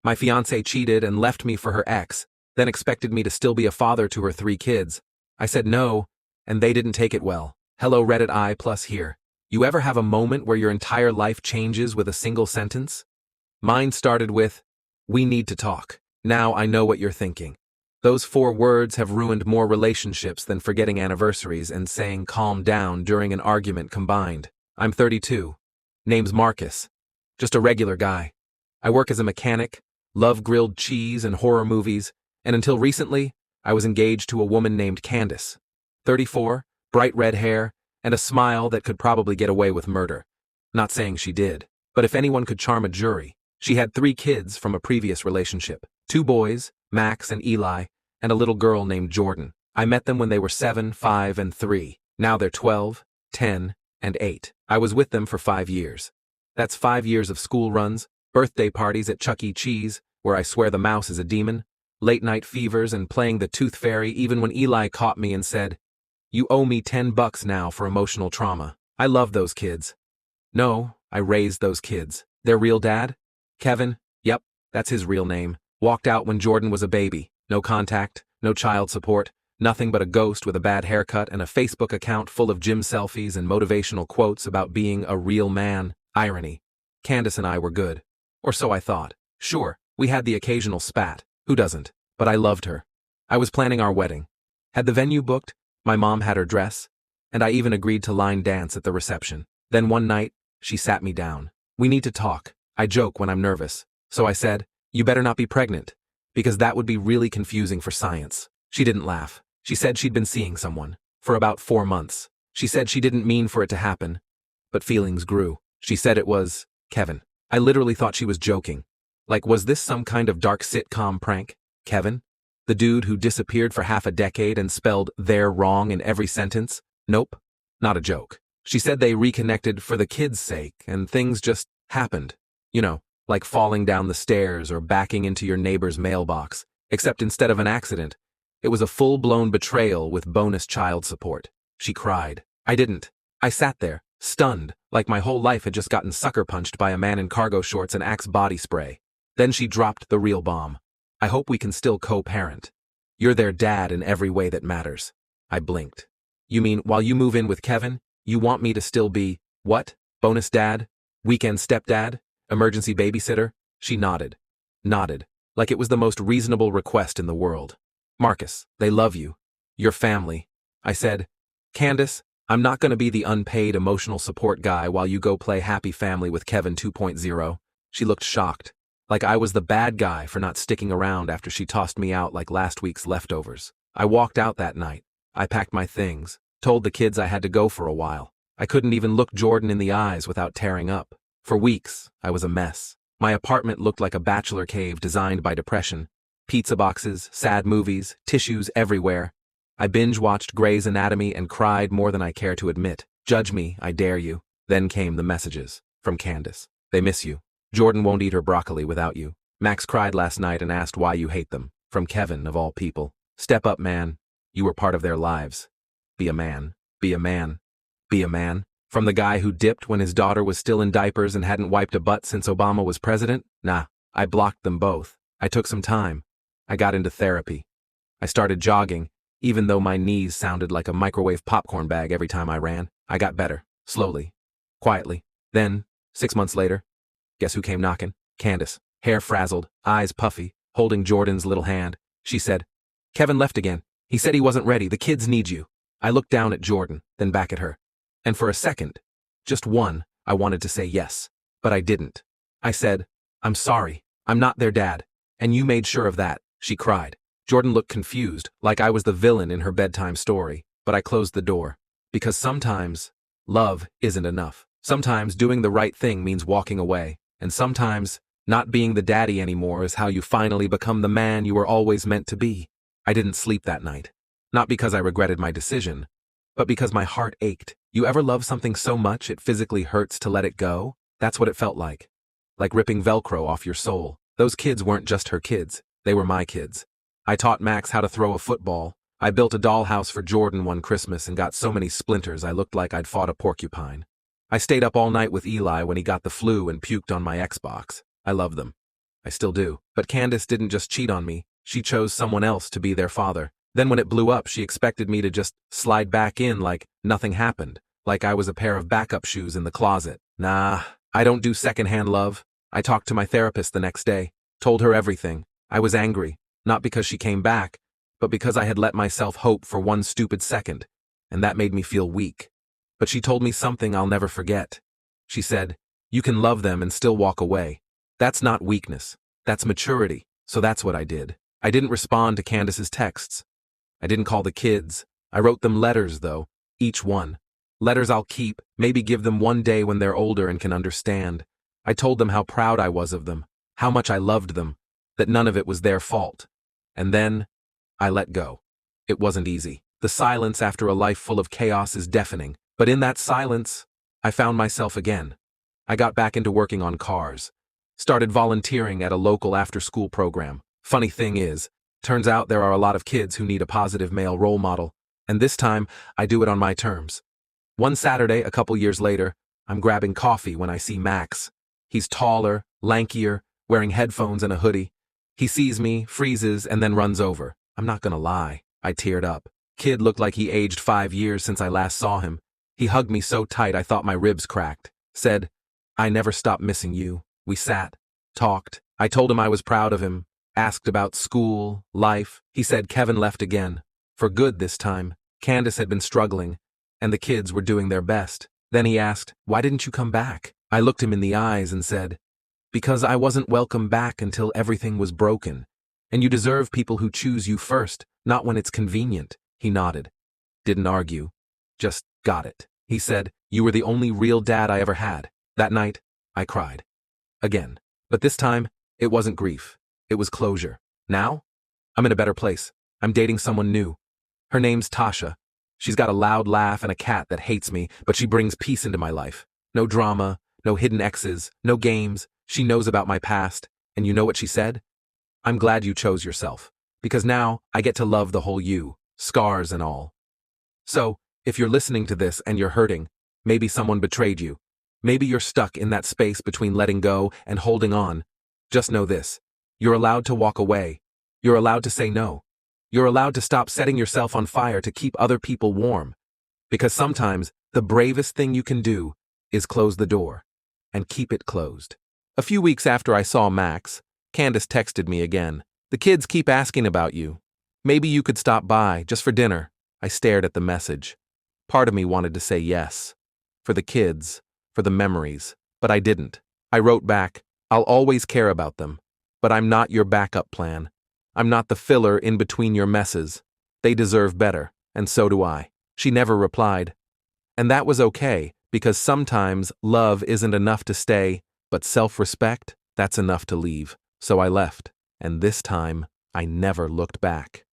My fiancée cheated and left me for her ex, then expected me to still be a father to her 3 kids. I said no, and they didn't take it well. Hello Reddit I+ here. You ever have a moment where your entire life changes with a single sentence? Mine started with, "We need to talk." Now I know what you're thinking. Those 4 words have ruined more relationships than forgetting anniversaries and saying calm down during an argument combined. I'm 32. Name's Marcus. Just a regular guy. I work as a mechanic, love grilled cheese and horror movies, and until recently, I was engaged to a woman named Candace. 34, bright red hair, and a smile that could probably get away with murder. Not saying she did, but if anyone could charm a jury, she had 3 kids from a previous relationship. 2 boys, Max and Eli, and a little girl named Jordan. I met them when they were 7, 5, and 3. Now they're 12, 10, and 8. I was with them for 5 years. That's 5 years of school runs, birthday parties at Chuck E. Cheese, where I swear the mouse is a demon, late-night fevers and playing the tooth fairy even when Eli caught me and said, "You owe me $10 now for emotional trauma." I love those kids. No, I raised those kids. Their real dad? Kevin, yep, that's his real name. Walked out when Jordan was a baby. No contact, no child support, nothing but a ghost with a bad haircut and a Facebook account full of gym selfies and motivational quotes about being a real man. Irony. Candace and I were good. Or so I thought. Sure, we had the occasional spat. Who doesn't? But I loved her. I was planning our wedding. Had the venue booked, my mom had her dress, and I even agreed to line dance at the reception. Then one night, she sat me down. "We need to talk." I joke when I'm nervous. So I said, "You better not be pregnant, because that would be really confusing for science." She didn't laugh. She said she'd been seeing someone for about 4 months. She said she didn't mean for it to happen, but feelings grew. She said it was Kevin. I literally thought she was joking. Like, was this some kind of dark sitcom prank? Kevin? The dude who disappeared for half a decade and spelled "they're" wrong in every sentence? Nope. Not a joke. She said they reconnected for the kids' sake and things just happened. You know, like falling down the stairs or backing into your neighbor's mailbox. Except instead of an accident, it was a full-blown betrayal with bonus child support. She cried. I didn't. I sat there, stunned, like my whole life had just gotten sucker-punched by a man in cargo shorts and Axe body spray. Then she dropped the real bomb. "I hope we can still co-parent. You're their dad in every way that matters." I blinked. "You mean while you move in with Kevin, you want me to still be, what? Bonus dad? Weekend stepdad? Emergency babysitter?" She nodded. Nodded. Like it was the most reasonable request in the world. "Marcus, they love you. Your family." I said, "Candace, I'm not going to be the unpaid emotional support guy while you go play Happy Family with Kevin 2.0. She looked shocked. Like I was the bad guy for not sticking around after she tossed me out like last week's leftovers. I walked out that night. I packed my things, told the kids I had to go for a while. I couldn't even look Jordan in the eyes without tearing up. For weeks, I was a mess. My apartment looked like a bachelor cave designed by depression. Pizza boxes, sad movies, tissues everywhere. I binge-watched Grey's Anatomy and cried more than I care to admit. "Judge me, I dare you." Then came the messages. From Candace. "They miss you. Jordan won't eat her broccoli without you. Max cried last night and asked why you hate them." From Kevin, of all people. "Step up, man. You were part of their lives. Be a man. Be a man. Be a man." From the guy who dipped when his daughter was still in diapers and hadn't wiped a butt since Obama was president? Nah, I blocked them both. I took some time. I got into therapy. I started jogging, even though my knees sounded like a microwave popcorn bag every time I ran. I got better. Slowly. Quietly. Then, 6 months later, guess who came knocking? Candace. Hair frazzled, eyes puffy, holding Jordan's little hand. She said, "Kevin left again. He said he wasn't ready. The kids need you." I looked down at Jordan, then back at her. And for a second, just one, I wanted to say yes, but I didn't. I said, "I'm sorry. I'm not their dad. And you made sure of that." She cried. Jordan looked confused, like I was the villain in her bedtime story, but I closed the door. Because sometimes, love isn't enough. Sometimes doing the right thing means walking away. And sometimes, not being the daddy anymore is how you finally become the man you were always meant to be. I didn't sleep that night. Not because I regretted my decision, but because my heart ached. You ever love something so much it physically hurts to let it go? That's what it felt like. Like ripping Velcro off your soul. Those kids weren't just her kids, they were my kids. I taught Max how to throw a football. I built a dollhouse for Jordan one Christmas and got so many splinters I looked like I'd fought a porcupine. I stayed up all night with Eli when he got the flu and puked on my Xbox. I love them. I still do. But Candace didn't just cheat on me, she chose someone else to be their father. Then when it blew up, she expected me to just slide back in like nothing happened, like I was a pair of backup shoes in the closet. Nah, I don't do secondhand love. I talked to my therapist the next day, told her everything. I was angry, not because she came back, but because I had let myself hope for one stupid second, and that made me feel weak. But she told me something I'll never forget. She said, "You can love them and still walk away. That's not weakness, that's maturity." So that's what I did. I didn't respond to Candace's texts. I didn't call the kids. I wrote them letters, though, each one. Letters I'll keep, maybe give them one day when they're older and can understand. I told them how proud I was of them, how much I loved them, that none of it was their fault. And then, I let go. It wasn't easy. The silence after a life full of chaos is deafening, but in that silence, I found myself again. I got back into working on cars. Started volunteering at a local after-school program. Funny thing is, turns out there are a lot of kids who need a positive male role model, and this time, I do it on my terms. One Saturday, a couple years later, I'm grabbing coffee when I see Max. He's taller, lankier, wearing headphones and a hoodie. He sees me, freezes, and then runs over. I'm not gonna lie, I teared up. Kid looked like he aged 5 years since I last saw him. He hugged me so tight I thought my ribs cracked. Said, "I never stopped missing you." We sat, talked. I told him I was proud of him, asked about school, life. He said Kevin left again. For good this time. Candace had been struggling, and the kids were doing their best. Then he asked, "Why didn't you come back?" I looked him in the eyes and said, "Because I wasn't welcome back until everything was broken. And you deserve people who choose you first, not when it's convenient." He nodded. Didn't argue. Just got it. He said, "You were the only real dad I ever had." That night, I cried. Again. But this time, it wasn't grief. It was closure. Now, I'm in a better place. I'm dating someone new. Her name's Tasha. She's got a loud laugh and a cat that hates me, but she brings peace into my life. No drama, no hidden exes, no games. She knows about my past, and you know what she said? "I'm glad you chose yourself, because now I get to love the whole you, scars and all." So, if you're listening to this and you're hurting, maybe someone betrayed you. Maybe you're stuck in that space between letting go and holding on. Just know this. You're allowed to walk away. You're allowed to say no. You're allowed to stop setting yourself on fire to keep other people warm. Because sometimes, the bravest thing you can do is close the door. And keep it closed. A few weeks after I saw Max, Candace texted me again. "The kids keep asking about you. Maybe you could stop by, just for dinner." I stared at the message. Part of me wanted to say yes. For the kids, for the memories, but I didn't. I wrote back, "I'll always care about them, but I'm not your backup plan. I'm not the filler in between your messes. They deserve better, and so do I." She never replied. And that was okay, because sometimes love isn't enough to stay, but self-respect, that's enough to leave. So I left, and this time, I never looked back.